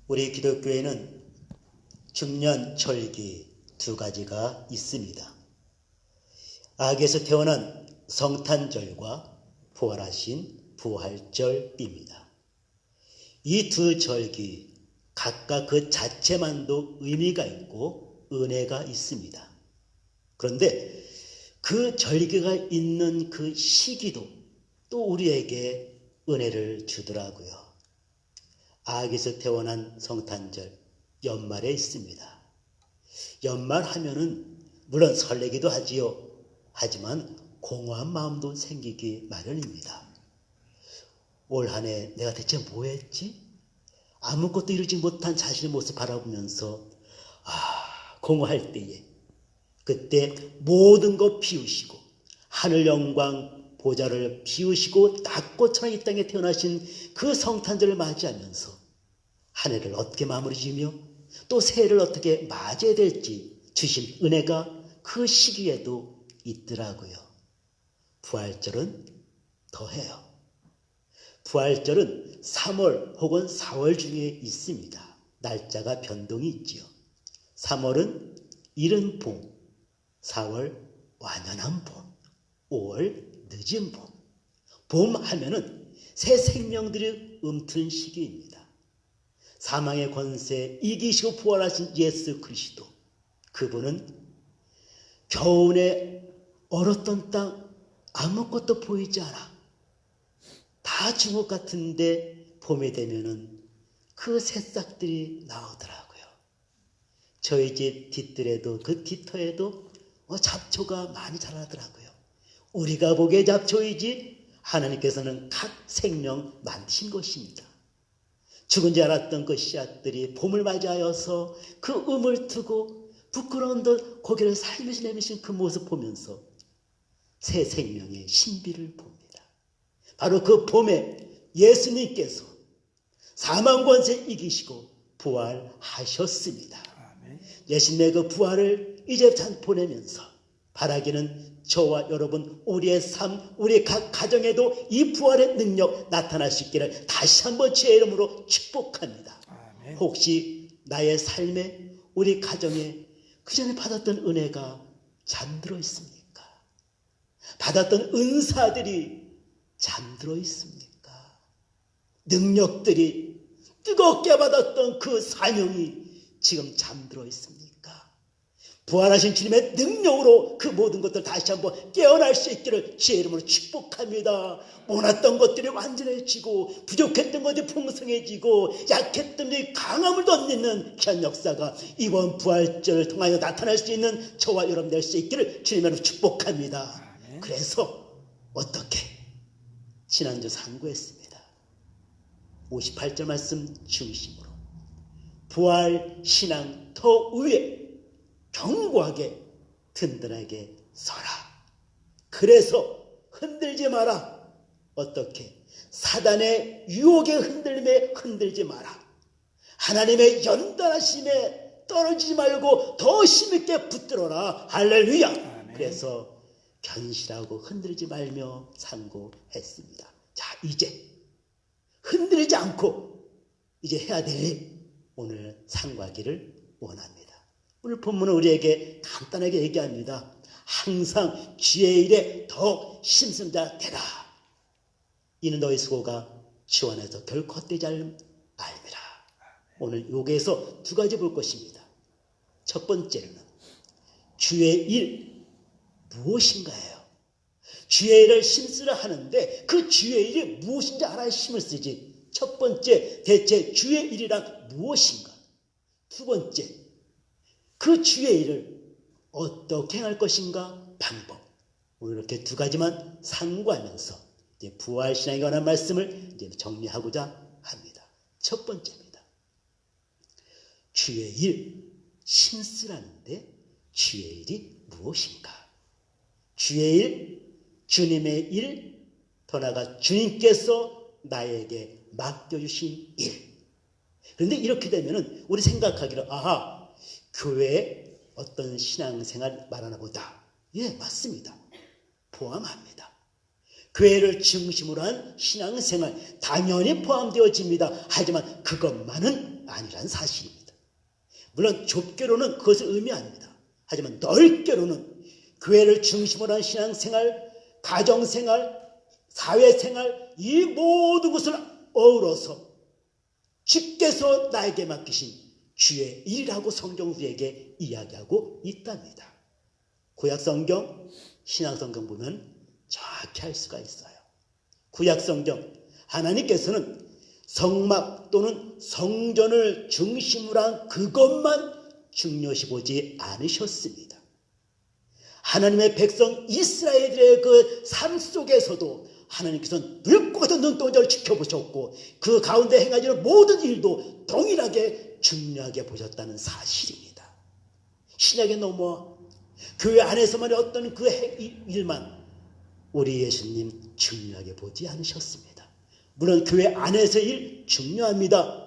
우리 기독교에는 중년절기 두 가지가 있습니다. 아기에서 태어난 성탄절과 부활하신 부활절입니다. 이 두 절기 각각 그 자체만도 의미가 있고 은혜가 있습니다. 그런데 그 절기가 있는 그 시기도 또 우리에게 은혜를 주더라고요. 아기에서 태어난 성탄절, 연말에 있습니다. 연말 하면은 물론 설레기도 하지요. 하지만 공허한 마음도 생기기 마련입니다. 올 한 해 내가 대체 뭐 했지? 아무것도 이루지 못한 자신의 모습 바라보면서 공허할 때에 그때 모든 것 비우시고 하늘 영광 보좌를 비우시고 낙꽃처럼 이 땅에 태어나신 그 성탄절을 맞이하면서 한 해를 어떻게 마무리 지으며 또 새해를 어떻게 맞이해야 될지 주신 은혜가 그 시기에도 있더라고요. 부활절은 더해요. 부활절은 3월 혹은 4월 중에 있습니다. 날짜가 변동이 있지요. 3월은 이른 봄, 4월 완연한 봄, 5월 늦은 봄. 봄 하면은 새 생명들이 움트는 시기입니다. 사망의 권세 이기시고 부활하신 예수 그리스도, 그분은 겨울에 얼었던 땅 아무것도 보이지 않아 다 죽은 것 같은데 봄이 되면은 그 새싹들이 나오더라고요. 저희 집 뒤뜰에도 그 뒤터에도 잡초가 많이 자라더라고요. 우리가 보기에 잡초이지 하나님께서는 각 생명 만드신 것입니다. 죽은 줄 알았던 그 씨앗들이 봄을 맞이하여서 그 음을 트고 부끄러운 듯 고개를 살며시 내미신 그 모습 보면서 새 생명의 신비를 봅니다. 바로 그 봄에 예수님께서 사망 권세 이기시고 부활하셨습니다. 예수님의 그 부활을 이제 보내면서 바라기는 저와 여러분, 우리의 삶, 우리의 각 가정에도 이 부활의 능력 나타날 수 있기를 다시 한번 주의 이름으로 축복합니다. 아멘. 혹시 나의 삶에, 우리 가정에 그 전에 받았던 은혜가 잠들어 있습니까? 받았던 은사들이 잠들어 있습니까? 능력들이, 뜨겁게 받았던 그 사명이 지금 잠들어 있습니까? 부활하신 주님의 능력으로 그 모든 것들 다시 한번 깨어날 수 있기를 주의 이름으로 축복합니다. 모났던 것들이 완전해지고 부족했던 것들이 풍성해지고 약했던 것들이 강함을 덧입는 귀한 역사가 이번 부활절을 통하여 나타날 수 있는 저와 여러분 될 수 있기를 주님 이름으로 축복합니다. 아멘. 그래서 어떻게 지난주 상고했습니다. 58절 말씀 중심으로 부활 신앙 더 위에 견고하게 든든하게 서라. 그래서 흔들지 마라. 어떻게? 사단의 유혹에 흔들림에 흔들지 마라. 하나님의 연단하심에 떨어지지 말고 더 힘있게 붙들어라. 할렐루야. 아멘. 그래서 견실하고 흔들지 말며 상고했습니다. 자, 이제 흔들리지 않고 이제 해야 될 일 오늘 상고하기를 원합니다. 오늘 본문은 우리에게 간단하게 얘기합니다. 항상 주의 일에 더욱 힘쓴 자 되라. 이는 너희 수고가 주 안에서 결코 헛되지 않음이라. 오늘 여기에서 두 가지 볼 것입니다. 첫 번째는 주의 일 무엇인가요? 주의 일을 힘쓰려 하는데 그 주의 일이 무엇인지 알아야 힘을 쓰지. 첫 번째, 대체 주의 일이란 무엇인가? 두 번째, 그 주의 일을 어떻게 행할 것인가? 방법. 오늘 이렇게 두 가지만 상고하면서 이제 부활신앙에 관한 말씀을 이제 정리하고자 합니다. 첫 번째입니다. 주의 일, 힘쓰라는데 주의 일이 무엇인가? 주의 일, 주님의 일, 더 나아가 주님께서 나에게 맡겨주신 일. 그런데 이렇게 되면은 우리 생각하기를 교회에 어떤 신앙생활 말하나 보다. 예, 맞습니다. 포함합니다. 교회를 중심으로 한 신앙생활 당연히 포함되어집니다. 하지만 그것만은 아니란 사실입니다. 물론 좁게로는 그것을 의미합니다. 하지만 넓게로는 교회를 중심으로 한 신앙생활, 가정생활, 사회생활 이 모든 것을 어우러서 주께서 나에게 맡기신 주의 일이라고 성경 우리에게 이야기하고 있답니다. 구약성경, 신약성경 보면 정확히 알 수가 있어요. 구약성경 하나님께서는 성막 또는 성전을 중심으로 한 그것만 중요시 보지 않으셨습니다. 하나님의 백성 이스라엘의 그 삶 속에서도 하나님께서는 늙고 같은 눈동자를 지켜보셨고 그 가운데 행하시는 모든 일도 동일하게 중요하게 보셨다는 사실입니다. 신약에 넘어 교회 안에서만의 어떤 그 일만 우리 예수님 중요하게 보지 않으셨습니다. 물론 교회 안에서의 일 중요합니다.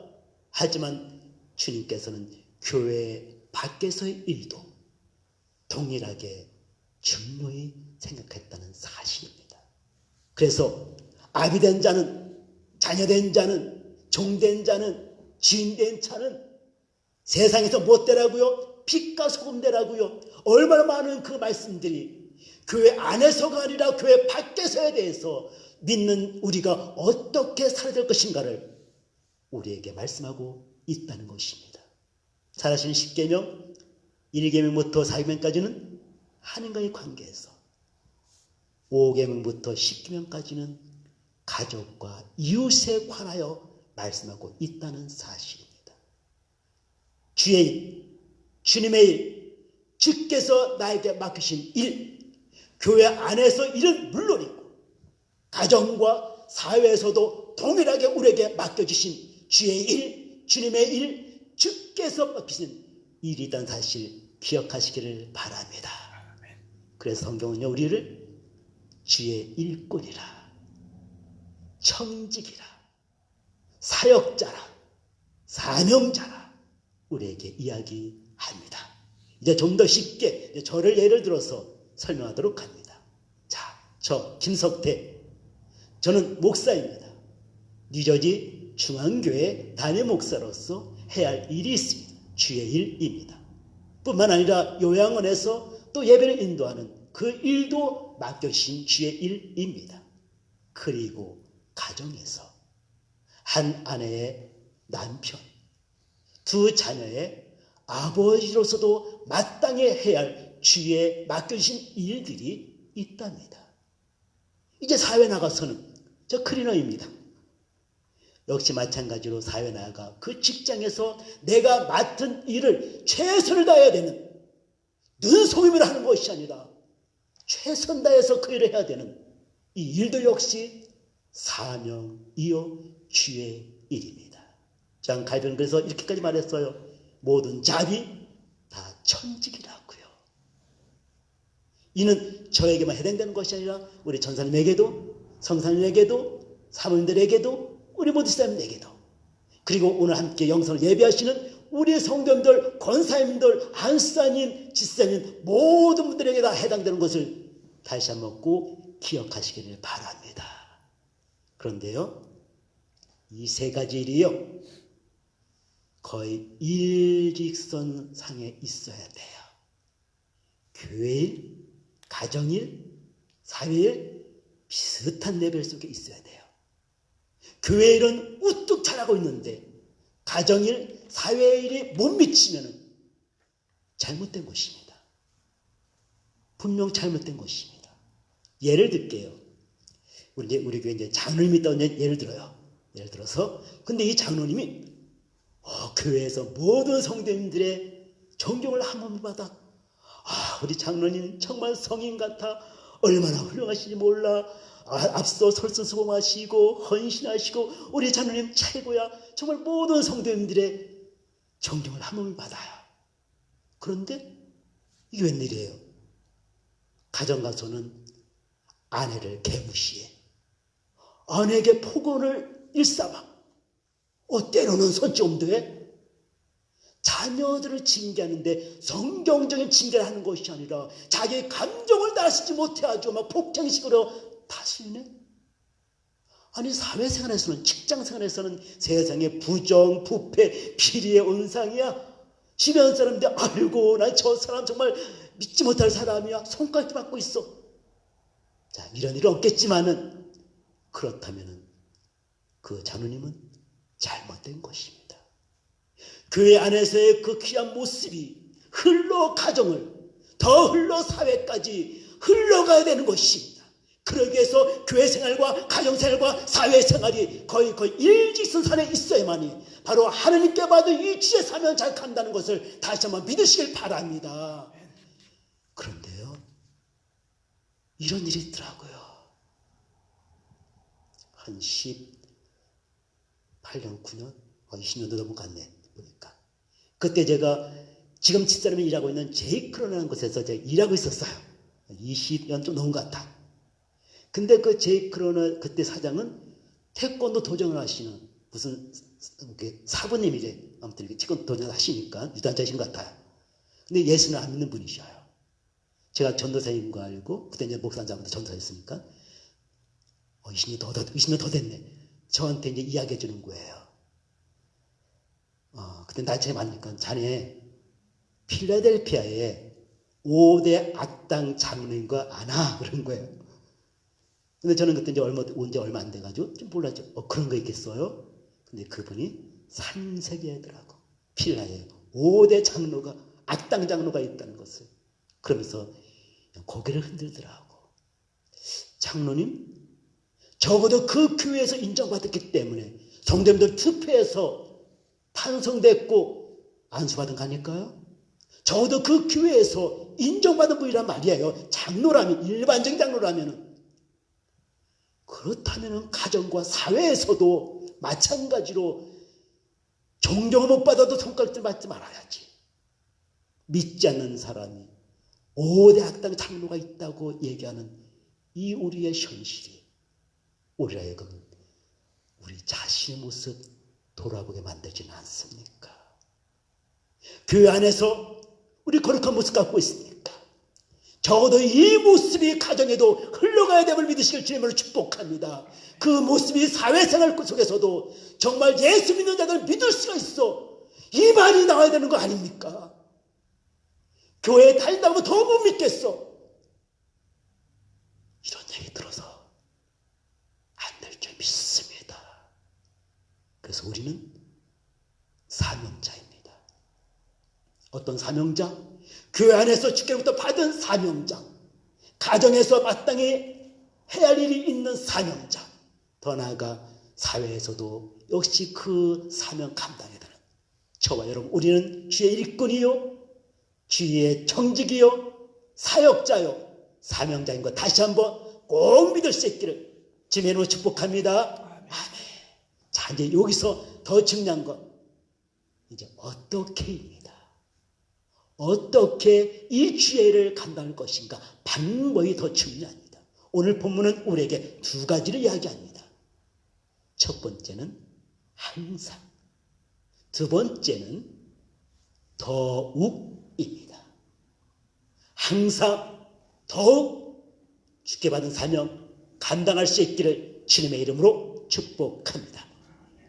하지만 주님께서는 교회 밖에서의 일도 동일하게 중요히 생각했다는 사실입니다. 그래서 아비된 자는, 자녀된 자는, 종된 자는, 주인된 자는 세상에서 못 되라고요? 빛과 소금 되라고요? 얼마나 많은 그 말씀들이 교회 안에서가 아니라 교회 밖에서에 대해서 믿는 우리가 어떻게 살아야 될 것인가를 우리에게 말씀하고 있다는 것입니다. 잘하시는 10계명, 1계명부터 4계명까지는 하나님과의 관계에서 5계명부터 10계명까지는 가족과 이웃에 관하여 말씀하고 있다는 사실입니다. 주의 일, 주님의 일, 주께서 나에게 맡기신 일, 교회 안에서 일은 물론이고 가정과 사회에서도 동일하게 우리에게 맡겨주신 주의 일, 주님의 일, 주께서 맡기신 일이란 사실 기억하시기를 바랍니다. 그래서 성경은요 우리를 주의 일꾼이라, 청직이라, 사역자라, 사명자라 우리에게 이야기합니다. 이제 좀 더 쉽게 저를 예를 들어서 설명하도록 합니다. 자, 저 김석태, 저는 목사입니다. 뉴저지 중앙교회 담임 목사로서 해야 할 일이 있습니다. 주의 일입니다. 뿐만 아니라 요양원에서 또 예배를 인도하는 그 일도 맡겨주신 주의 일입니다. 그리고 가정에서 한 아내의 남편, 두 자녀의 아버지로서도 마땅히 해야 할 주의 맡겨주신 일들이 있답니다. 이제 사회 나가서는 저 클리너입니다. 역시 마찬가지로 사회 나가 그 직장에서 내가 맡은 일을 최선을 다해야 되는, 눈속임을 하는 것이 아니라 최선 다해서 그 일을 해야 되는 이 일도 역시 사명이요 주의 일입니다. 장 갈비는 그래서 이렇게까지 말했어요. 모든 자비 다 천직이라고요. 이는 저에게만 해당되는 것이 아니라 우리 전사님에게도, 성사님에게도, 사모님들에게도, 우리 모든 사람에게도, 그리고 오늘 함께 영성을 예배하시는 우리 성도님들, 권사님들, 안수사님, 지사님 모든 분들에게 다 해당되는 것을 다시 한번 꼭 기억하시기를 바랍니다. 그런데요, 이 세 가지 일이요 거의 일직선상에 있어야 돼요. 교회일, 가정일, 사회일 비슷한 레벨 속에 있어야 돼요. 교회일은 우뚝 잘하고 있는데 가정일, 사회일이 못 미치면 잘못된 것입니다. 분명 잘못된 것입니다. 예를 들게요. 우리 교회 이제 장로님이 있다는 예를 들어요. 예를 들어서 근데 이 장로님이 교회에서 모든 성도님들의 존경을 한 번 받아. 우리 장로님 정말 성인 같아. 얼마나 훌륭하신지 몰라. 앞서 설선수범하시고 헌신하시고 우리 장로님 최고야. 정말 모든 성도님들의 존경을 한 번 받아요. 그런데 이게 웬일이에요? 가정 가서는 아내를 개무시해. 아내에게 폭언을 일삼아. 때로는 손좀도 해. 자녀들을 징계하는데 성경적인 징계를 하는 것이 아니라 자기의 감정을 다스리지 못해 아주 막 폭행식으로 다스리는 아니 사회생활에서는 직장생활에서는 세상에 부정, 부패, 비리의 온상이야. 주변 사람들 알고 난 저 사람 정말 믿지 못할 사람이야. 손가락도 받고 있어. 자, 이런 일은 없겠지만은 그렇다면은 그 장로님은 잘못된 것입니다. 교회 안에서의 그 귀한 모습이 흘러 가정을 더 흘러 사회까지 흘러가야 되는 것입니다. 그러기 위해서 교회생활과 가정생활과 사회생활이 거의 일직선상에 있어야만이 바로 하나님께 받은 이 주의 사명을 잘 간다는 것을 다시 한번 믿으시길 바랍니다. 그런데요, 이런 일이 있더라고요. 한 18년, 9년, 20년도 넘어갔네 보니까. 그때 제가 지금 집사람이 일하고 있는 제이크로라는 곳에서 제가 일하고 있었어요. 20년 좀 넘은 것 같아. 근데 그 제이크로는 그때 사장은 태권도 도전을 하시는 무슨 사부님이래. 아무튼 이렇게 태권도 도전을 하시니까 유단자신 것 같아요. 근데 예수는 안 믿는 분이셔요. 제가 전도사인 거 알고 그때 이제 목사님한테 전도사였으니까 20년 더 됐네. 저한테 이제 이야기해 주는 거예요. 그때 나이차이 많으니까 자네 필라델피아에 5대 악당 장로인 거 아나? 그런 거예요. 근데 저는 그때 이제 온 지 얼마 안 돼가지고 좀 몰랐죠. 그런 거 있겠어요? 근데 그분이 산세계더라고. 필라에 5대 장로가, 악당 장로가 있다는 것을. 그러면서 고개를 흔들더라고. 장로님, 적어도 그 교회에서 인정받았기 때문에 성도님들 투표해서 탄성됐고 안수받은 거 아닐까요? 적어도 그 교회에서 인정받은 분이란 말이에요. 장로라면, 일반적인 장로라면. 그렇다면 가정과 사회에서도 마찬가지로 존경을 못 받아도 손가락질 받지 말아야지. 믿지 않는 사람이 5대 악당 장로가 있다고 얘기하는 이 우리의 현실이 우리라 하여금 우리 자신의 모습 돌아보게 만들지는 않습니까? 교회 안에서 우리 거룩한 모습 갖고 있습니까? 적어도 이 모습이 가정에도 흘러가야 됨을 믿으시길 주님으로 축복합니다. 그 모습이 사회생활 속에서도 정말 예수 믿는 자들 믿을 수가 있어. 이 말이 나와야 되는 거 아닙니까? 교회에 다닌다고 더 못 믿겠어. 이런 얘기 들어서 안 될 줄 믿습니다. 그래서 우리는 사명자입니다. 어떤 사명자? 교회 안에서 주께로부터 받은 사명자, 가정에서 마땅히 해야 할 일이 있는 사명자, 더 나아가 사회에서도 역시 그 사명 감당해야 되는 저와 여러분, 우리는 주의 일꾼이요, 주의 청직이요, 사역자요, 사명자인 것 다시 한번 꼭 믿을 수 있기를 주님의 이름으로 축복합니다. 아멘. 자, 이제 여기서 더 중요한 건 이제 어떻게입니다. 어떻게 이 주의를 감당할 것인가? 방법이 더 중요합니다. 오늘 본문은 우리에게 두 가지를 이야기합니다. 첫 번째는 항상, 두 번째는 더욱입니다. 항상 더욱 주께 받은 사명 감당할 수 있기를 주님의 이름으로 축복합니다.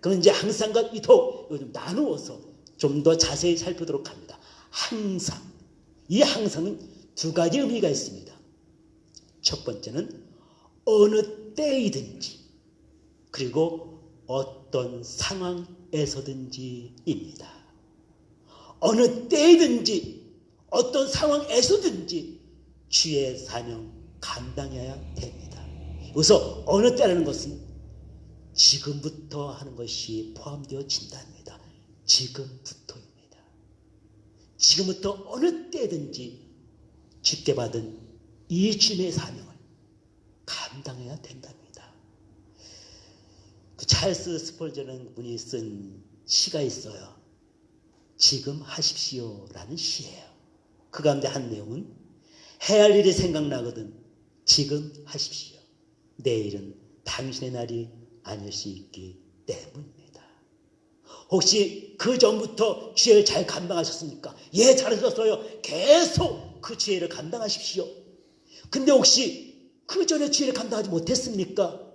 그럼 이제 항상과 이 더욱 요즘 나누어서 좀 더 자세히 살펴보도록 합니다. 항상, 이 항상은 두 가지 의미가 있습니다. 첫 번째는 어느 때이든지 그리고 어떤 상황에서든지입니다. 어느 때이든지 어떤 상황에서든지 주의 사명 감당해야 됩니다. 여기서 어느 때라는 것은 지금부터 하는 것이 포함되어진답니다. 지금부터입니다. 지금부터 어느 때든지 주께 받은 이 주님의 사명을 감당해야 된답니다. 그 찰스 스펄전이라는 분이 쓴 시가 있어요. 지금 하십시오라는 시예요. 그 가운데 한 내용은 해야 할 일이 생각나거든 지금 하십시오. 내일은 당신의 날이 아닐 수 있기 때문입니다. 혹시 그 전부터 주의를 잘 감당하셨습니까? 예, 잘하셨어요. 계속 그 주의를 감당하십시오. 근데 혹시 그 전에 주의를 감당하지 못했습니까?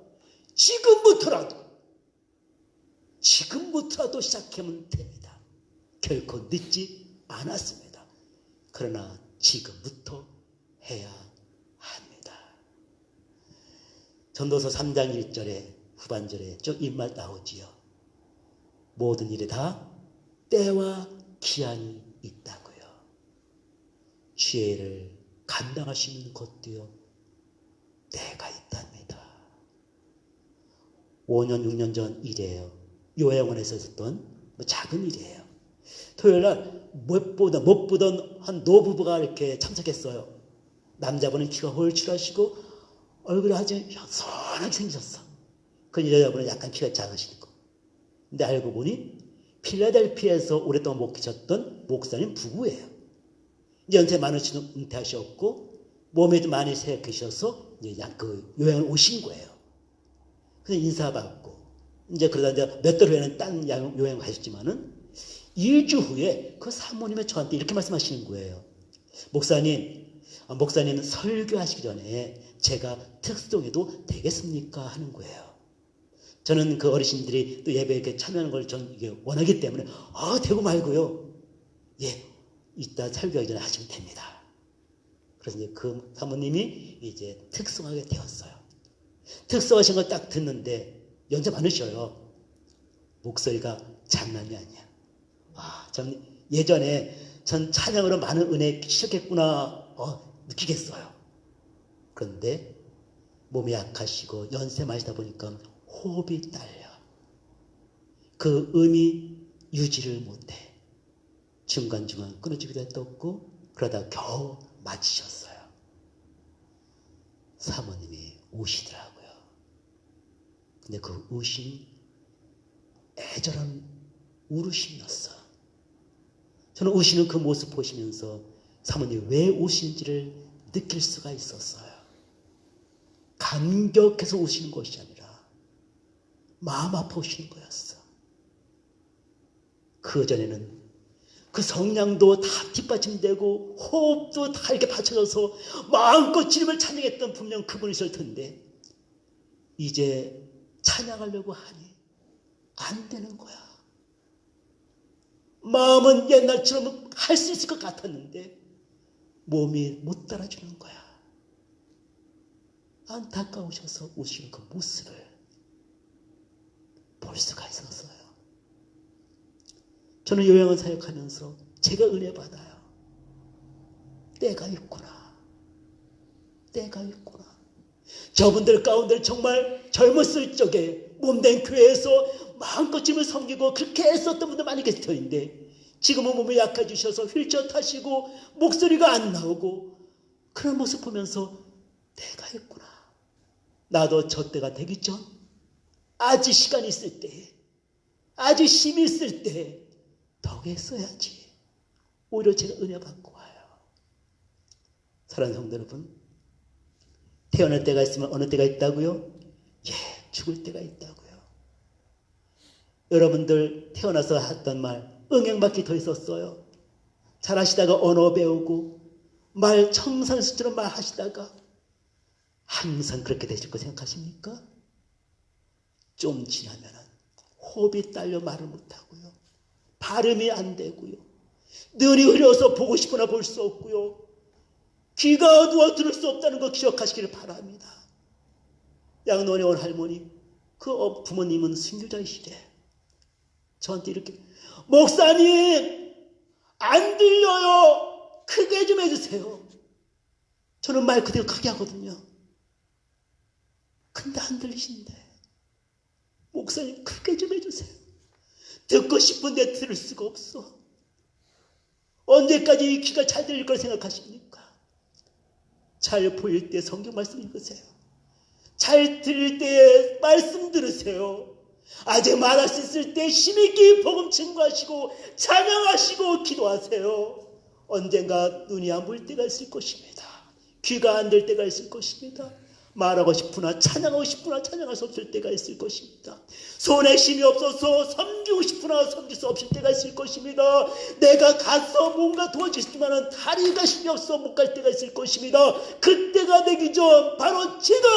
지금부터라도 시작하면 됩니다. 결코 늦지 않았습니다. 그러나 지금부터 해야 합니다. 전도서 3장 1절에 후반절에 쭉 입말 나오지요. 모든 일에 다 때와 기한이 있다고요. 죄를 감당할 수 있는 것도요, 때가 있답니다. 5년 6년 전 일이에요. 요양원에서 있었던 작은 일이에요. 토요일날 못 보던 한 노부부가 이렇게 참석했어요. 남자분은 키가 홀쭉하시고 얼굴이 아주 선하게 생기셨어. 그 여자분은 약간 키가 작으신 거. 근데 알고 보니 필라델피아에서 오랫동안 목회하셨던 목사님 부부예요. 연세 많으신 은퇴하셨고 몸에 좀 많이 세약하셔서 그 요양을 오신 거예요. 그래서 인사받고 이제 그러다 이제 몇 달 후에는 딴 요양 가셨지만은 2주 후에 그 사모님이 저한테 이렇게 말씀하시는 거예요. 목사님 설교하시기 전에 제가 특수동에도 되겠습니까? 하는 거예요. 저는 그 어르신들이 또 예배에 이렇게 참여하는 걸 전 이게 원하기 때문에 되고 말고요. 예, 이따 설교하기 전에 하시면 됩니다. 그래서 이제 그 사모님이 이제 특성하게 되었어요. 특성하신 걸 딱 듣는데 연세 많으셔요. 목소리가 장난이 아니야. 전 예전에 전 찬양으로 많은 은혜 시작했구나 느끼겠어요. 그런데 몸이 약하시고 연세 많으시다 보니까 호흡이 딸려. 그 음이 유지를 못해. 중간중간 끊어지기도 했었고 그러다 겨우 마치셨어요. 사모님이 우시더라고요. 근데 그 우심이 애절한 울으심이었어. 저는 우시는 그 모습 보시면서 사모님이 왜 우시는지를 느낄 수가 있었어요. 감격해서 우시는 것이 아니라 마음 아파 우시는 거였어. 그 전에는 그 성량도 다 뒷받침되고 호흡도 다 이렇게 받쳐져서 마음껏 주님을 찬양했던 분명 그분이실 텐데 이제 찬양하려고 하니 안 되는 거야. 마음은 옛날처럼 할 수 있을 것 같았는데 몸이 못 따라주는 거야. 안타까우셔서 우시는 그 모습을 볼 수가 있었어요. 저는 요양원 사역하면서 제가 은혜 받아요. 때가 있구나. 때가 있구나. 저분들 가운데 정말 젊었을 적에 몸된 교회에서 마음껏 주님을 섬기고 그렇게 애썼던 분들 많이 계실 텐데 지금은 몸이 약해지셔서 휠체어 타시고 목소리가 안 나오고 그런 모습 보면서 때가 있구나. 나도 저 때가 되기 전 아직 시간이 있을 때 아직 힘이 있을 때 더 했어야지. 오히려 제가 은혜 받고 와요. 사랑하는 성도 여러분, 태어날 때가 있으면 어느 때가 있다고요? 예, 죽을 때가 있다고요. 여러분들 태어나서 했던 말 응행받기 더 있었어요. 잘하시다가 언어 배우고 말 청산수처럼 말하시다가 항상 그렇게 되실 거 생각하십니까? 좀 지나면 호흡이 딸려 말을 못하고요. 발음이 안 되고요. 눈이 흐려서 보고 싶으나 볼 수 없고요. 귀가 어두워 들을 수 없다는 거 기억하시기를 바랍니다. 양론의 온 할머니, 그 부모님은 순교자이시래. 저한테 이렇게 목사님 안 들려요. 크게 좀 해주세요. 저는 말 그대로 크게 하거든요. 근데 안 들리신데 목사님 크게 좀 해주세요. 듣고 싶은데 들을 수가 없어. 언제까지 이 귀가 잘 들릴 걸 생각하십니까? 잘 보일 때 성경 말씀 읽으세요. 잘 들릴 때 말씀 들으세요. 아직 말할 수 있을 때 힘있게 복음 증거하시고 찬양하시고 기도하세요. 언젠가 눈이 안 보일 때가 있을 것입니다. 귀가 안 될 때가 있을 것입니다. 말하고 싶으나 찬양하고 싶으나 찬양할 수 없을 때가 있을 것입니다. 손에 힘이 없어서 섬기고 싶으나 섬길 수 없을 때가 있을 것입니다. 내가 가서 뭔가 도와주시지만 다리가 힘이 없어 못 갈 때가 있을 것입니다. 그때가 되기 전 바로 지금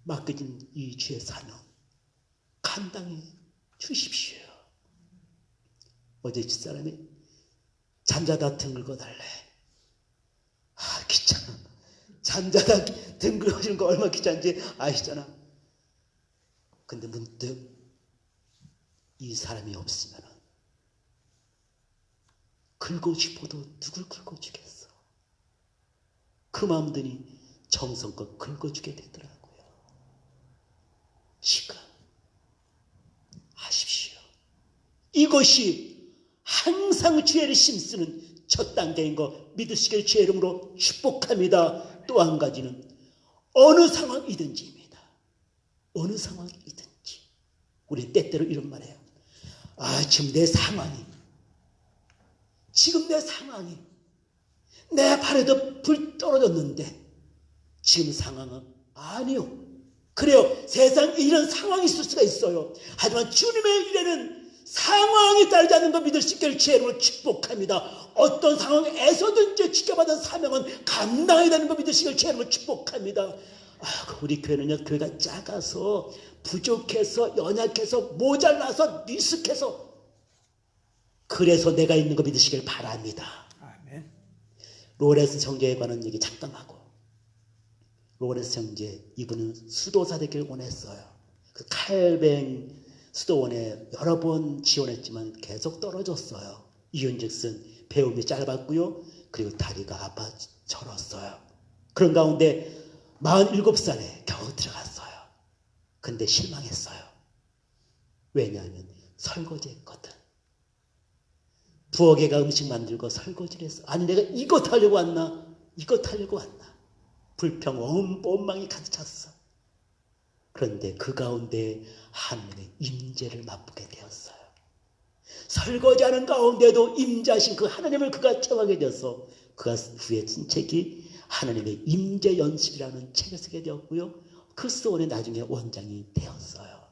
맡겨진 이 주의 사명 감당해 주십시오. 어제 집사람이 잠자다 등 긁어달래. 귀찮아. 잠자다 등 긁어주는 거 얼마나 귀찮은지 아시잖아. 근데 문득 이 사람이 없으면 긁고 싶어도 누굴 긁어주겠어. 그 마음 드니 정성껏 긁어주게 되더라고요. 시간 하십시오. 이것이 항상 주의를 힘쓰는 첫 단계인 거 믿으시길 주의 이름으로 축복합니다. 또 한 가지는 어느 상황이든지입니다. 어느 상황이든지 우리 때때로 이런 말 해요. 지금 내 상황이 내 발에도 불 떨어졌는데 지금 상황은 아니요. 그래요. 세상에 이런 상황이 있을 수가 있어요. 하지만 주님의 일에는 상황이 따르지 않는 거 믿을 수 있기를 주의 이름으로 축복합니다. 어떤 상황에서든지 지켜받은 사명은 감당해야 되는 거 믿으시길 주의 이름으로 축복합니다. 우리 교회는요, 교회가 작아서 부족해서 연약해서 모자라서 미숙해서 그래서 내가 있는 거 믿으시길 바랍니다. 아멘. 로렌스 형제에 관한 얘기 잠깐 하고, 로렌스 형제 이분은 수도사 되길 원했어요. 그 칼뱅 수도원에 여러 번 지원했지만 계속 떨어졌어요. 이윤즉슨 배움이 짧았고요. 그리고 다리가 아파 절었어요. 그런 가운데 47살에 겨우 들어갔어요. 근데 실망했어요. 왜냐하면 설거지했거든. 부엌에가 음식 만들고 설거지를 했어. 아니 내가 이것 하려고 왔나? 이것 하려고 왔나? 불평 원망이 가득 찼어. 그런데 그 가운데 하나님의 임재를 맛보게 되었어요. 설거지하는 가운데도 임재하신 그 하나님을 그가 체험하게 되어서 그가 후에 쓴 책이 하나님의 임재 연습이라는 책을 쓰게 되었고요. 그 수원에 나중에 원장이 되었어요.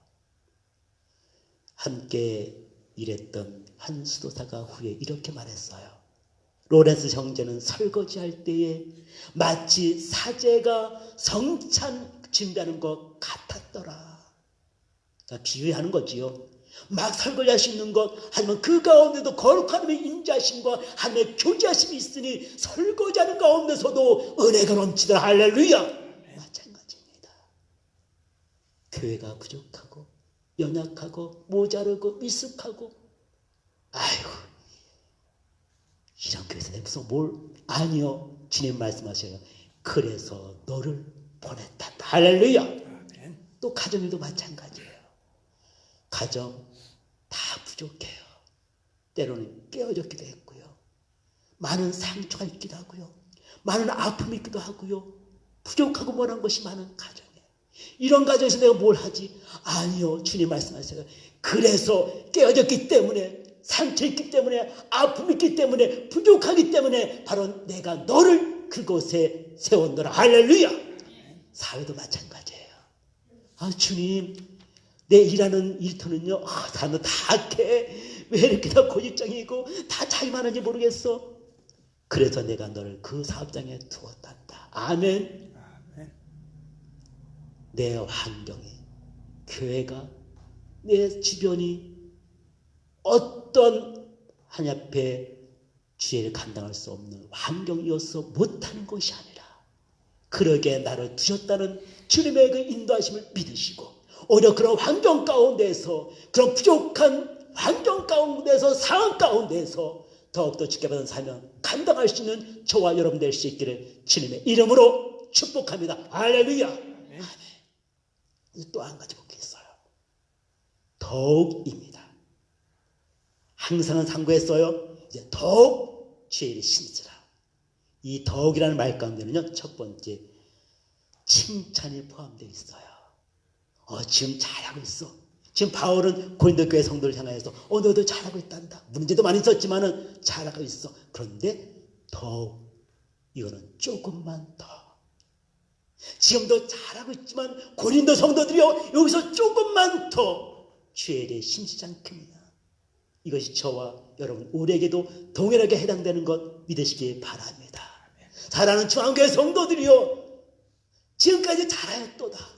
함께 일했던 한 수도사가 후에 이렇게 말했어요. 로렌스 형제는 설거지할 때에 마치 사제가 성찬 준비하는 것 같았더라. 비유하는 거지요. 막 설거지할 수 있는 것, 하지만 그 가운데도 거룩한 하나님의 임재하심과 하나님의 교제하심이 있으니 설거지하는 가운데서도 은혜가 넘치더라. 할렐루야. 마찬가지입니다. 교회가 부족하고 연약하고 모자르고 미숙하고, 아이고 이런 교회에서 내가 무슨 뭘, 아니요. 주님 말씀하셔요. 그래서 너를 보냈단다. 할렐루야. 아멘. 또 가정에도 마찬가지예요. 가정 다 부족해요. 때로는 깨어졌기도 했고요. 많은 상처가 있기도 하고요. 많은 아픔이 있기도 하고요. 부족하고 원한 것이 많은 가정이에요. 이런 가정에서 내가 뭘 하지? 아니요. 주님 말씀하세요. 그래서 깨어졌기 때문에, 상처 있기 때문에, 아픔이 있기 때문에, 부족하기 때문에 바로 내가 너를 그곳에 세웠노라. 할렐루야. 사회도 마찬가지예요. 주님, 내 일하는 일터는요, 사람들 다 악해. 왜 이렇게 다 고집장이고 다 자기만 하는지 모르겠어. 그래서 내가 너를 그 사업장에 두었단다. 아멘. 아멘. 내 환경이, 교회가, 내 주변이 어떤 하나님 앞에 주의를 감당할 수 없는 환경이어서 못하는 것이 아니라, 그러게 나를 두셨다는 주님의 그 인도하심을 믿으시고, 오히려 그런 환경 가운데서, 그런 부족한 환경 가운데서, 상황 가운데서 더욱더 지켜받은 사명 감당할 수 있는 저와 여러분 될 수 있기를 주님의 이름으로 축복합니다. 할렐루야. 아멘. 또 한 가지 보겠어요. 더욱입니다. 항상은 상고했어요. 이제 더욱 주의 일에 힘쓰라. 이 더욱이라는 말 가운데는요, 첫 번째 칭찬이 포함되어 있어요. 지금 잘하고 있어. 지금 바울은 고린도 교회 성도를 향하여서 너도 잘하고 있단다. 문제도 많이 있었지만은 잘하고 있어. 그런데 더욱, 이거는 조금만 더. 지금도 잘하고 있지만 고린도 성도들이요, 여기서 조금만 더 주의 일에 힘쓰지 않겠느냐. 이것이 저와 여러분 우리에게도 동일하게 해당되는 것 믿으시기 바랍니다. 사랑하는 중앙교회 성도들이요, 지금까지 잘하였도다.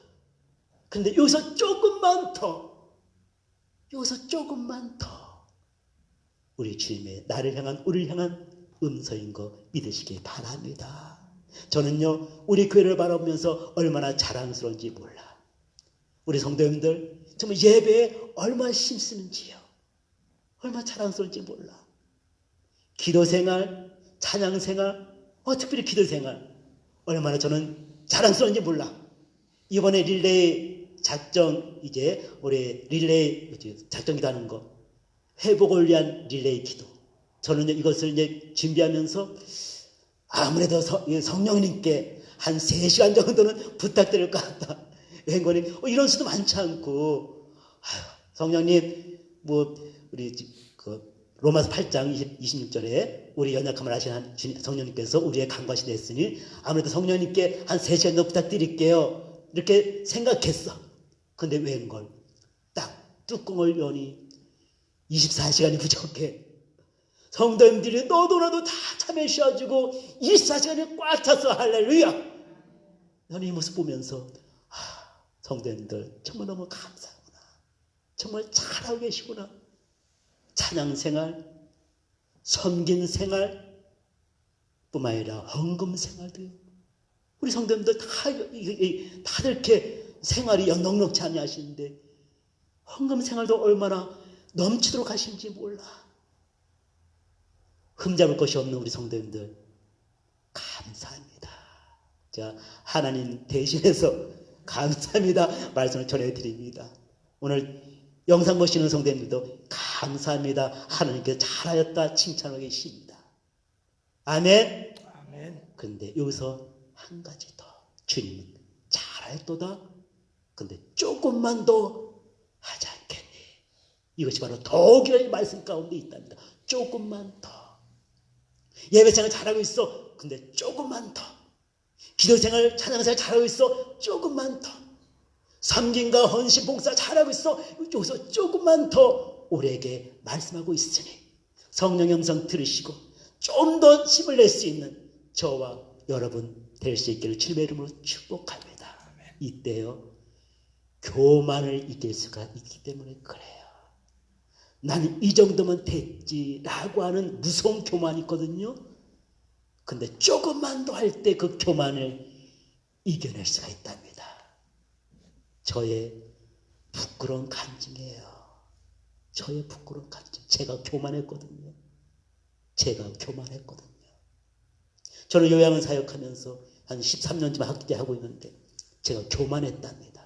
그런데 여기서 조금만 더, 여기서 조금만 더 우리 주님의 나를 향한, 우리를 향한 음성인 거 믿으시기 바랍니다. 저는요, 우리 교회를 바라보면서 얼마나 자랑스러운지 몰라. 우리 성도님들 정말 예배에 얼마나 힘쓰는지요. 얼마나 자랑스러운지 몰라. 기도생활, 찬양생활, 특별히 기도생활 얼마나 저는 자랑스러운지 몰라. 이번에 릴레이 작정, 이제 우리 릴레이 작정기도 하는 거, 회복을 위한 릴레이 기도. 저는 이것을 이제 준비하면서 아무래도 성령님께 한 3시간 정도는 부탁드릴 것 같다. 웬거니 이런 수도 많지 않고, 성령님, 우리 로마서 8장 26절에 우리 연약함을 아시는 성령님께서 우리의 간과시 됐으니 아무래도 성령님께 한 3시간 더 부탁드릴게요. 이렇게 생각했어. 근데 웬걸 딱 뚜껑을 여니 24시간이 부족해. 성도님들이 너도나도 다 참여하셔가지고 24시간이 꽉 찼어. 할렐루야. 나는 이 모습 보면서 성도님들 정말 너무 감사하구나. 정말 잘하고 계시구나. 찬양생활, 섬김생활 뿐만 아니라 헌금생활도요. 우리 성도님들 다들 이렇게 생활이 넉넉지 않게 하시는데 헌금생활도 얼마나 넘치도록 하시는지 몰라. 흠잡을 것이 없는 우리 성도님들 감사합니다. 제가 하나님 대신해서 감사합니다 말씀을 전해드립니다. 오늘 영상 보시는 성도님들도 감사합니다. 하나님께서 잘하였다 칭찬하고 계십니다. 아멘. 아멘. 그런데 여기서 한 가지 더. 주님은 잘하였도다. 근데 조금만 더 하지 않겠니? 이것이 바로 더욱이라는 말씀 가운데 있답니다. 조금만 더. 예배생활 잘하고 있어. 근데 조금만 더. 기도생활, 찬양생활 잘하고 있어. 조금만 더. 섬김과 헌신, 봉사 잘하고 있어. 여기서 조금만 더 우리에게 말씀하고 있으니 성령의 음성 들으시고 좀 더 힘을 낼 수 있는 저와 여러분 될 수 있기를 주님의 이름으로 축복합니다. 이때요, 교만을 이길 수가 있기 때문에 그래요. 나는 이 정도면 됐지라고 하는 무서운 교만이 있거든요. 근데 조금만 더 할 때 그 교만을 이겨낼 수가 있답니다. 저의 부끄러운 간증이에요. 저의 부끄러운 간증. 제가 교만했거든요. 저는 요양원 사역하면서 한 13년쯤 학대하고 있는데 제가 교만했답니다.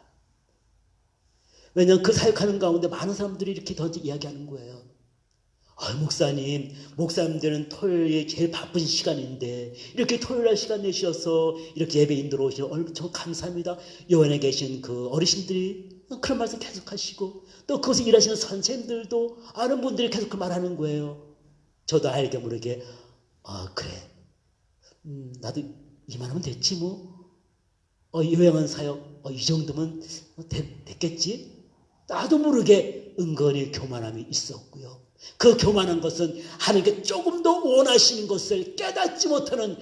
왜냐하면 그 사역하는 가운데 많은 사람들이 이렇게 던져 이야기하는 거예요. 목사님들은 토요일에 제일 바쁜 시간인데 이렇게 토요일날 시간 내셔서 이렇게 예배 인도로 오시는 엄청 감사합니다. 요원에 계신 그 어르신들이 그런 말씀 계속 하시고 또 그것을 일하시는 선생님들도 아는 분들이 계속 그 말하는 거예요. 저도 알게 모르게 그래, 나도 이만하면 됐지 뭐. 요양원 사역 이 정도면 됐겠지. 나도 모르게 은근히 교만함이 있었고요. 그 교만한 것은 하나님께 조금 더 원하시는 것을 깨닫지 못하는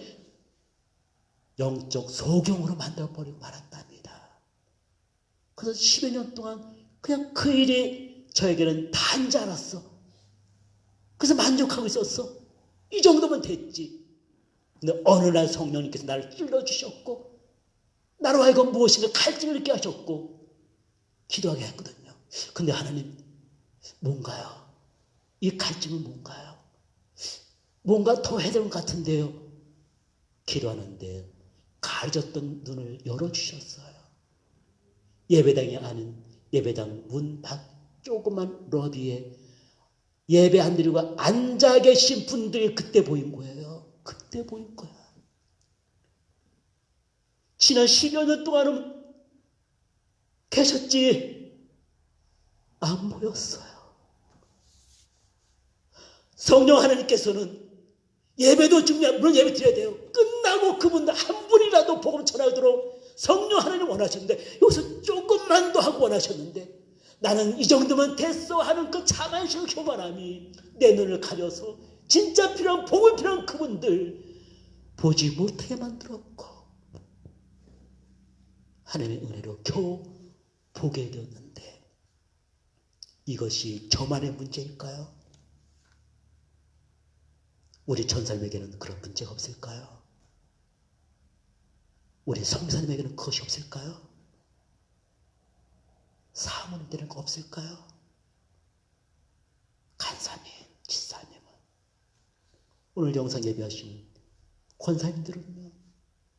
영적 소경으로 만들어버리고 말았답니다. 그래서 10여 년 동안 그냥 그 일이 저에게는 다인 줄 알았어. 그래서 만족하고 있었어. 이 정도면 됐지. 근데 어느 날 성령님께서 나를 찔러주셨고 나로 하여금 무엇인가 갈증을 느끼게 하셨고 기도하게 했거든요. 근데 하나님, 뭔가요? 이 갈증은 뭔가요? 뭔가 더 해야 될 것 같은데요. 기도하는데 가려졌던 눈을 열어주셨어요. 예배당에 아는 예배당 문 밖 조그만 러비에 예배 안 드리고 앉아 계신 분들이 그때 보인 거예요. 그때 보인 거야. 지난 10여 년 동안은 계셨지 안 보였어요. 성령 하나님께서는 예배도 중요한, 물론 예배 드려야 돼요. 끝나고 그분들 한 분이라도 복음 전하도록 성령 하나님 원하셨는데 여기서 조금만 더 하고 원하셨는데 나는 이 정도면 됐어 하는 그 자만심 교만함이 내 눈을 가려서 진짜 필요한 복을 필요한 그분들 보지 못하게 만들었고 하나님의 은혜로 겨우 보게 되었는데 이것이 저만의 문제일까요? 우리 전사님에게는 그런 문제가 없을까요? 우리 성사님에게는 그것이 없을까요? 사모님들은 없을까요? 간사님, 지사님은, 오늘 영상 예배하시는 권사님들은요,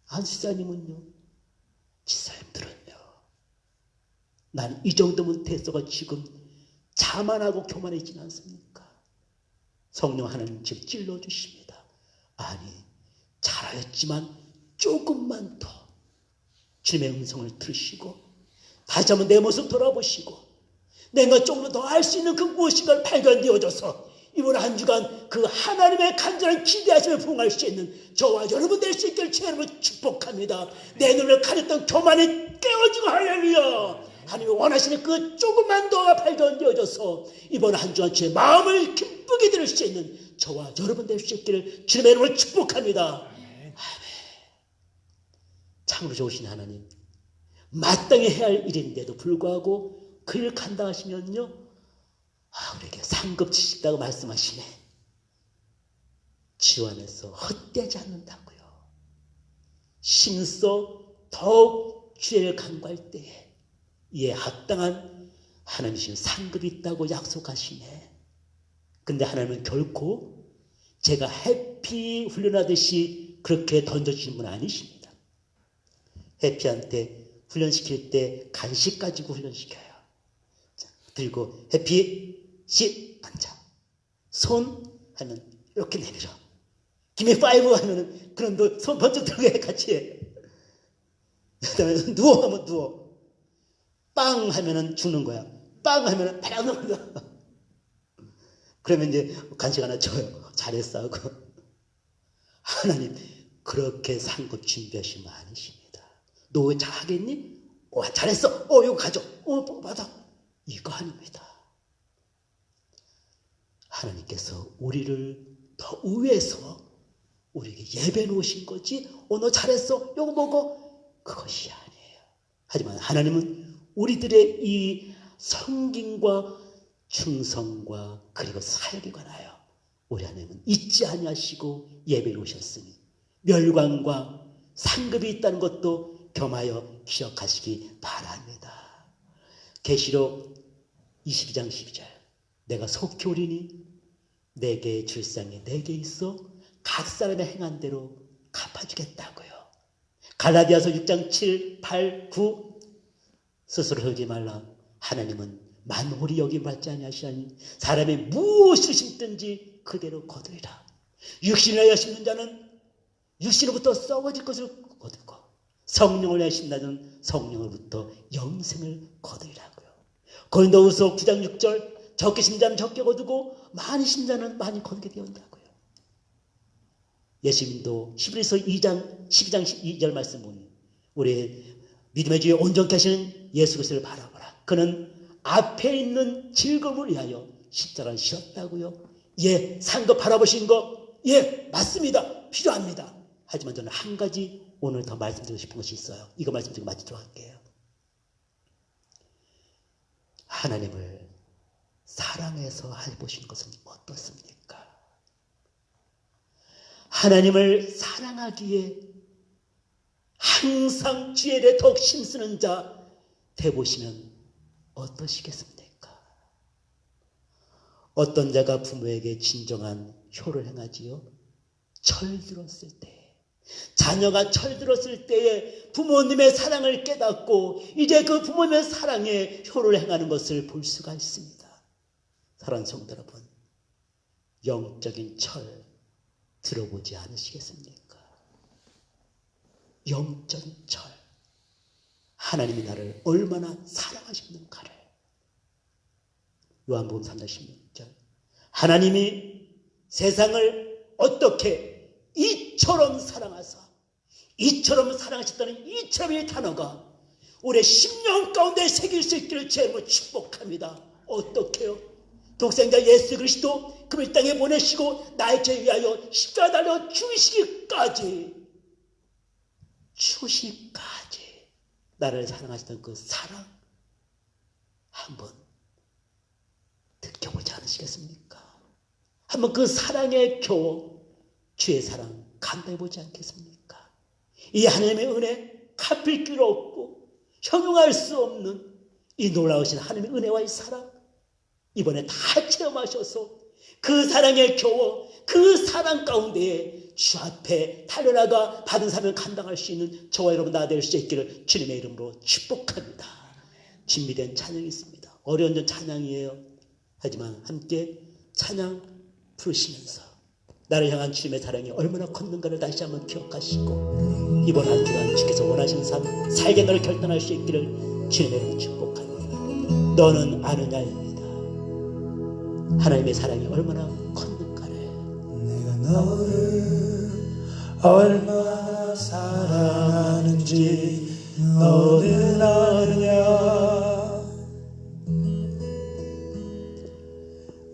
안수사님은요, 지사님들은요, 난 이 정도면 됐어가 지금 자만하고 교만해지지 않습니까? 성령 하나님 지금 찔러주십니다. 아니, 잘하였지만 조금만 더 주님의 음성을 들으시고 다시 한번 내 모습 돌아보시고 내가 조금 더 알 수 있는 그 무엇인가를 발견되어져서 이번 한 주간 그 하나님의 간절한 기대하심에 부응할 수 있는 저와 여러분 될 수 있기를 제 여러분을 축복합니다. 내 눈을 가렸던 교만이 깨어지고 할렐루야. 하나님이 원하시는 그 조금만 더가 발견되어져서 이번 한 주간 주의 마음을 기쁘게 들을 수 있는 저와 여러분 될 수 있기를 주님의 이름으로 축복합니다. 아멘. 참으로 좋으신 하나님, 마땅히 해야 할 일인데도 불구하고 그 일을 감당하시면요, 우리에게 상급지식다고 말씀하시네. 주 안에서 헛되지 않는다고요. 심써 더욱 주의 간구할 때에 이에 합당한 하나님이신 상급이 있다고 약속하시네. 근데 하나님은 결코 제가 해피 훈련하듯이 그렇게 던져주신 분 아니십니다. 해피한테 훈련시킬 때 간식 가지고 훈련시켜요. 자, 들고 해피 시 앉아. 손 하면 이렇게 내밀어. 기미 파이브 하면은 그럼 손 번쩍 들고 해 같이 해. 그다음에 누워 하면 누워. 빵 하면은 죽는 거야. 빵 하면은 바람 넘어가. 그러면 이제 간식 하나 줘요. 잘했어 하고. 하나님 그렇게 상급 준비하신 분 아니십니다. 너 왜 잘하겠니? 잘했어. 이거 가져. 받아. 이거 아닙니다. 하나님께서 우리를 더 위해서 우리에게 예배 놓으신 거지. 너 잘했어. 이거 먹어. 그것이 아니에요. 하지만 하나님은 우리들의 이 성김과 충성과 그리고 사역에 관하여 우리 하나님은 잊지 아니하시고 예배를 오셨으니 멸관과 상급이 있다는 것도 겸하여 기억하시기 바랍니다. 계시록 22장 12절 내가 속히 오리니 내게 줄상에 내게 있어 각 사람의 행한 대로 갚아주겠다고요. 갈라디아서 6장 7, 8, 9 스스로 하지 말라. 하나님은 만홀히 여김 받지 아니하시나니 사람이 무엇을 심든지 그대로 거두리라. 육신을 위하여 심는 자는 육신으로부터 썩어질 것을 거두고 성령을 위하여 심는 자는 성령으로부터 영생을 거두리라고요. 고린도후서 9장 6절 적게 심는 자는 적게 거두고 많이 심는 자는 많이 거두게 되었다고요. 예수님도 히브리서 2장 12장 2절 말씀 보니 우리 믿음의 주에 온전케 하시는 예수 그리스도를 바라보라. 그는 앞에 있는 즐거움을 위하여 십자가를 지었다고요. 예, 상급 바라보신 거, 예, 맞습니다. 필요합니다. 하지만 저는 한 가지 오늘 더 말씀드리고 싶은 것이 있어요. 이거 말씀드리고 마치도록 할게요. 하나님을 사랑해서 해보신 것은 어떻습니까? 하나님을 사랑하기에 항상 주의 일에 더욱 힘쓰는 자 되보시면 어떠시겠습니까? 어떤 자가 부모에게 진정한 효를 행하지요? 철들었을 때, 자녀가 철들었을 때에 부모님의 사랑을 깨닫고 이제 그 부모님의 사랑에 효를 행하는 것을 볼 수가 있습니다. 사랑하는 성도 여러분, 영적인 철 들어보지 않으시겠습니까? 영적인 철, 하나님이 나를 얼마나 사랑하시는가를. 요한복음 3장 16절 하나님이 세상을 어떻게 이처럼 사랑하사, 이처럼 사랑하셨다는 이처럼의 단어가 우리의 심령 가운데 새길 수 있기를 제일로 축복합니다. 어떻게요? 독생자 예수 그리스도 그를 땅에 보내시고 나의 죄 위하여 십자가 달려 죽으시기까지 나를 사랑하시던 그 사랑, 한번 느껴보지 않으시겠습니까? 한번 그 사랑의 교호, 주의 사랑 감당해보지 않겠습니까? 이 하나님의 은혜 갚을 길 없고 형용할 수 없는 이 놀라우신 하나님의 은혜와 이 사랑, 이번에 다 체험하셔서 그 사랑의 교호, 그 사랑 가운데에 주 앞에 달려나가 받은 사명을 감당할 수 있는 저와 여러분 다 될 수 있기를 주님의 이름으로 축복합니다. 준비된 찬양이 있습니다. 어려운 전 찬양이에요. 하지만 함께 찬양 부르시면서 나를 향한 주님의 사랑이 얼마나 컸는가를 다시 한번 기억하시고 이번 한 주간 주께서 원하시는 삶 살게 너를 결단할 수 있기를 주님의 이름으로 축복합니다. 너는 아느냐입니다. 하나님의 사랑이 얼마나 컸는가를. 내가 너를 얼마나 사랑하는지 너는 아느냐.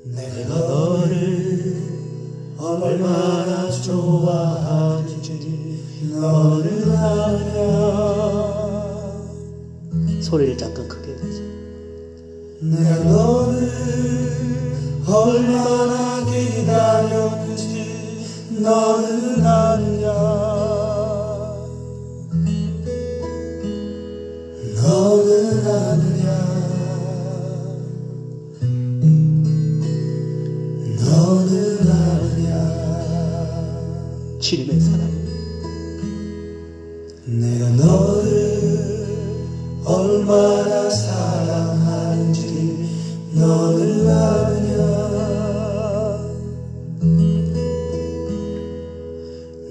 내가 너를 얼마나 좋아하는지 너는 아느냐. 소리를 잠깐 크게 해주세요. 내가 너를 얼마나 기다렸는지 너는 아느냐. 너는 아느냐. 너는 아느냐. 주님의 사랑, 내가 너를 얼마나 사랑하는지 너는 아느냐.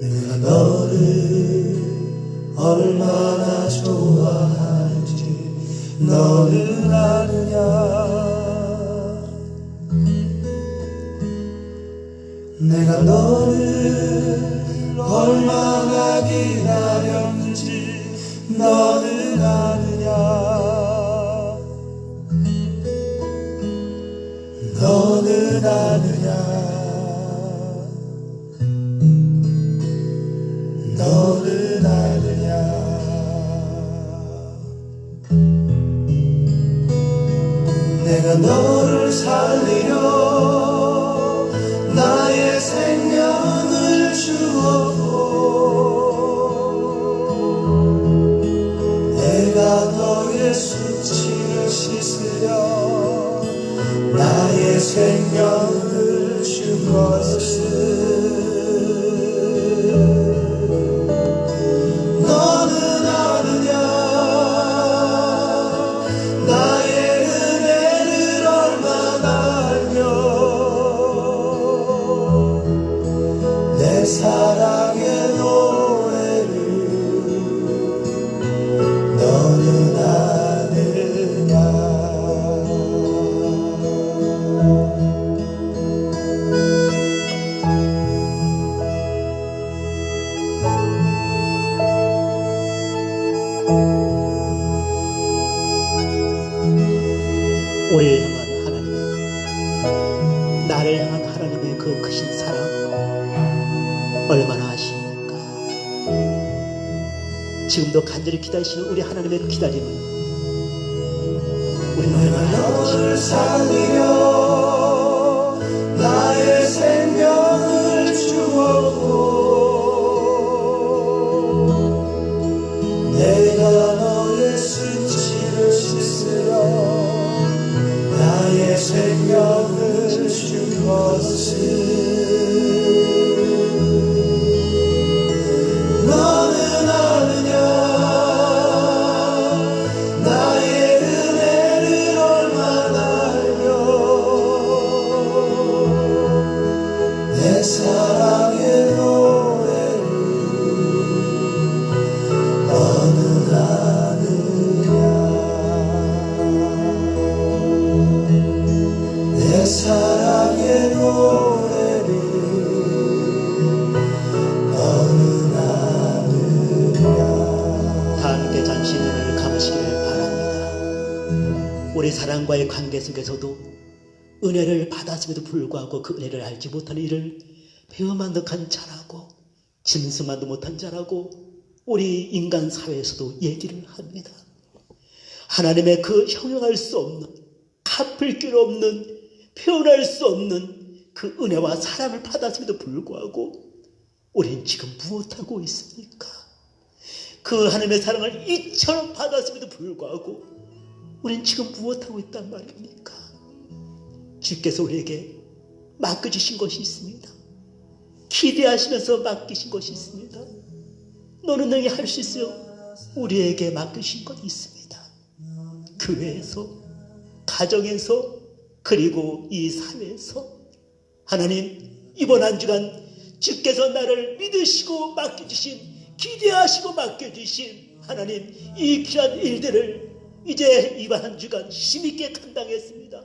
내가 너를 얼마나 좋아하는지 너는 아느냐. 내가 너를 얼마나 기다렸는지 너는 아느냐. 너는 아느냐. 너는 아느냐. 내가 너를 살리려 나의 생명을 주었고 내가 너의 수치를 씻으려 나의 생명을 준 것을 너는 아느냐. 나의 은혜를 얼마나 알며 내 사랑의 노래를 너는 아느냐. 우리를 향한 하나님의, 나를 향한 하나님의 그 크신 사랑 얼마나 아십니까? 지금도 간절히 기다리시는 우리 하나님의 그 기다림을 우리는 얼마나 너를 살리려 나의 생명을 주었고 내가 너의 수치를 씻으려 나의 생명을 준 것을 너는 아느냐. 나의 은혜를 얼마나 알며 내 사랑의 노래를 너는 아느냐. 내 사랑의 노래를 너는 아느냐. 다 함께 잠시 눈을 감으시길 바랍니다. 우리 사랑과의 관계 속에서도 은혜를 받았음에도 불구하고 그 은혜를 알지 못하는 이를 배은만덕한 자라고 짐승만도 못한 자라고 우리 인간 사회에서도 얘기를 합니다. 하나님의 그 형용할 수 없는 갚을 길 없는, 표현할 수 없는 그 은혜와 사랑을 받았음에도 불구하고 우린 지금 무엇하고 있습니까? 그 하나님의 사랑을 이처럼 받았음에도 불구하고 우린 지금 무엇하고 있단 말입니까? 주께서 우리에게 맡겨주신 것이 있습니다. 기대하시면서 맡기신 것이 있습니다. 너는 능히 할 수 있어요. 우리에게 맡기신 것이 있습니다. 교회에서, 가정에서, 그리고 이 사회에서 하나님, 이번 한 주간 주께서 나를 믿으시고 맡겨주신, 기대하시고 맡겨주신 하나님, 이 귀한 일들을 이제 이번 한 주간 힘있게 감당했습니다.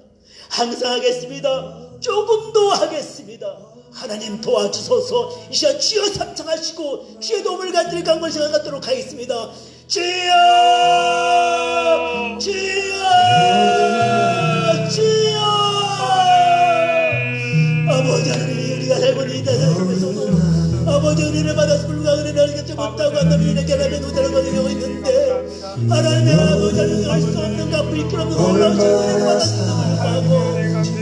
항상 하겠습니다. 조금 더 하겠습니다. 하나님 도와주소서. 이 시간 주여 삼창하시고 주의 도움을 간절히 간구를 생각하도록 하겠습니다. 주여, 주여, 주여. 아버지 하나님, 우리가 살고 있는 이 세상에서도 아버지 은혜를 받아서 불구하고 은혜를 갖지 못하고 한다면 이렇게 하나님의 노대를 거리고 있는데 하나님의 아버지 하나님 할 수 없는 갚을 길 없는 놀라우신 은혜를 받았음에도 불구하고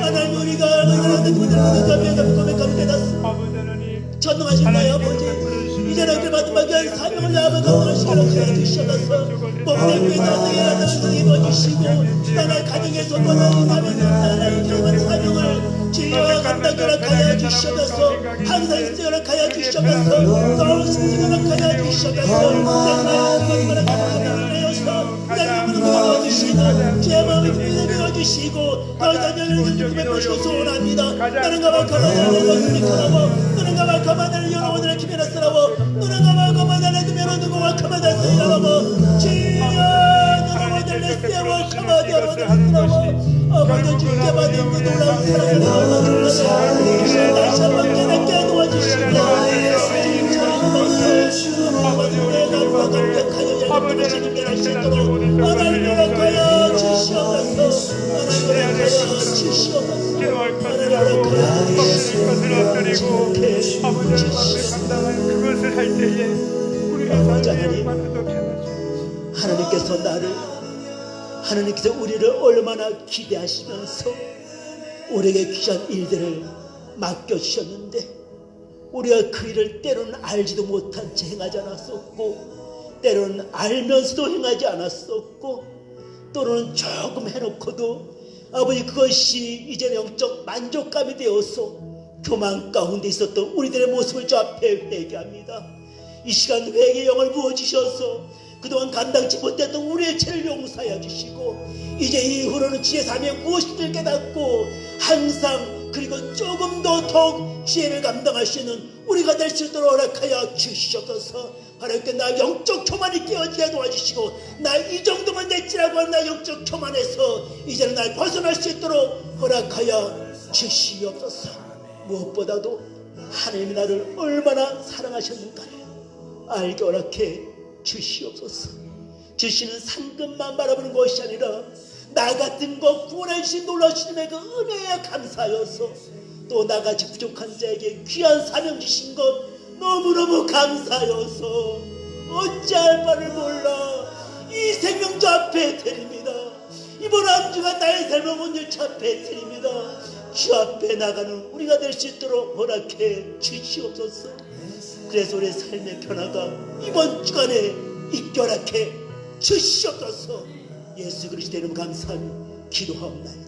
하나님 우리가 하나님의 그들을 고백하며 깨닫습니다. 전능하신 나의 아버지, 이제는 그 받은 바귀한 사명을 나아가 감당할 시간을 주시옵소서. 몸의 교회에서 너희 하나님을 입어주시고 나의 가정에서 너의 사명을 이루는 사명을 주여 감당하여 가야 주시옵소서. 항상 있으려 가야 주시옵소서. 더욱 승승하여 가야 주시옵소서. 나의 그것만을 감당하여서 나의 몸을 도와주시고 주의 마음을 밀어주시고 더 이상 영을 주시고 소원합니다. 나는 가만 가만히 것을 가라고 너는 가만 가만히 여러분들의 기면에 쓰라고 너는 가만 가만히 두면 누구와 가만히 쓰라고 주여 여러분들 내 세워 가만히 여러분들 쓰라고 아버지 주께 받은 그 놀라운 사랑을 받은 것을 다시 한번 깨닫게 도와주시고 아버지 내가 감격하여 여러분을 지키게 할 수 있도록 하나님 허락하여 주시옵소서. 하나님 허락하여 주시옵소서. 하나님 허락하여 주시옵소서. 그것을 할 때에 우리가 하나님께서 나를, 하나님께서 우리를 얼마나 기대하시면서 우리에게 귀한 일들을 맡겨주셨는데 우리가 그 일을 때로는 알지도 못한 채 행하지 않았었고 때로는 알면서도 행하지 않았었고 또는 조금 해놓고도 아버지 그것이 이제는 영적 만족감이 되어서 교만 가운데 있었던 우리들의 모습을 주 앞에 회개합니다. 이 시간 회개의 영을 부어주셔서 그동안 감당치 못했던 우리의 죄를 용서하여 주시고 이제 이후로는 주의 사명 무엇인지를 깨닫고 항상 그리고 조금 더 더욱 지혜를 감당할 수 있는 우리가 될 수 있도록 허락하여 주시옵소서. 하나님께 나 영적 교만이 깨어지게 도와주시고 나 이 정도만 됐지라고 하는 나 영적 교만에서 이제는 날 벗어날 수 있도록 허락하여 주시옵소서. 무엇보다도 하나님이 나를 얼마나 사랑하셨는가를 알게 허락해 주시옵소서. 주시는 상급만 바라보는 것이 아니라 나 같은 것 구원해 주신 놀라우신 그 은혜에 감사하여서 또 나같이 부족한 자에게 귀한 사명 주신 것 너무너무 감사하여서 어찌할 바를 몰라 이 생명주 앞에 드립니다. 이번 한 주간 나의 삶을 온전히 앞에 드립니다. 주 앞에 나가는 우리가 될 수 있도록 허락해 주시옵소서. 그래서 우리의 삶의 변화가 이번 주간에 있게 허락해 주시옵소서. 예수 그리스도 이름 감사하며 기도하옵나이다.